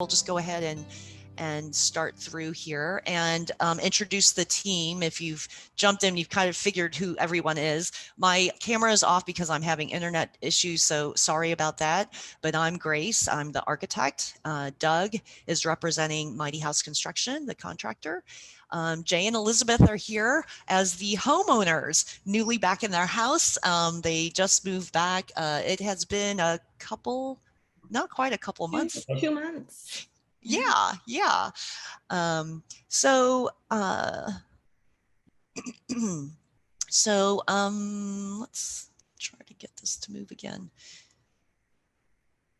we'll just go ahead and start through here and introduce the team. If you've jumped in, you've kind of figured who everyone is. My camera is off because I'm having internet issues, so sorry about that. But I'm Grace, I'm the architect. Doug is representing Mighty House Construction, the contractor. Jay and Elizabeth are here as the homeowners, newly back in their house. They just moved back. It has been a couple, not quite a couple months. 2 months. Yeah. So, let's try to get this to move again.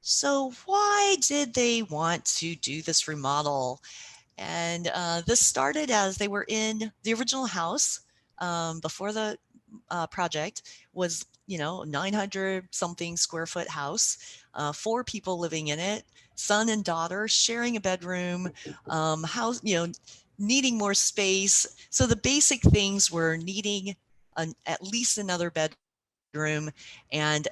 So why did they want to do this remodel? And this started as they were in the original house before the project was, 900 something square foot house, 4 people living in it, son and daughter sharing a bedroom, house, needing more space. So the basic things were needing at least another bedroom and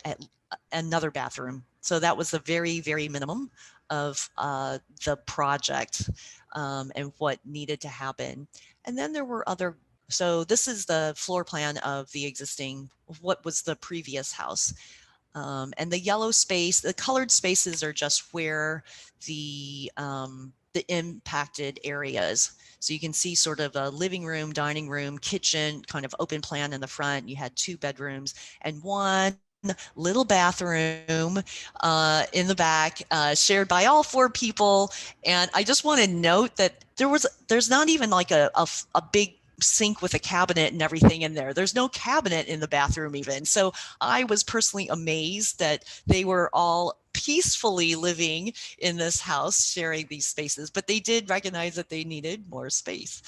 another bathroom. So that was the very, very minimum of the project and what needed to happen. And then there were other, so this is the floor plan of the existing, what was the previous house. And the yellow space, the colored spaces are just where the impacted areas. So you can see sort of a living room, dining room, kitchen, kind of open plan in the front. You had 2 bedrooms and 1 little bathroom in the back, shared by all 4 people. And I just want to note that there's not even like a big sink with a cabinet and everything in there. There's no cabinet in the bathroom even. So I was personally amazed that they were all peacefully living in this house, sharing these spaces, but they did recognize that they needed more space.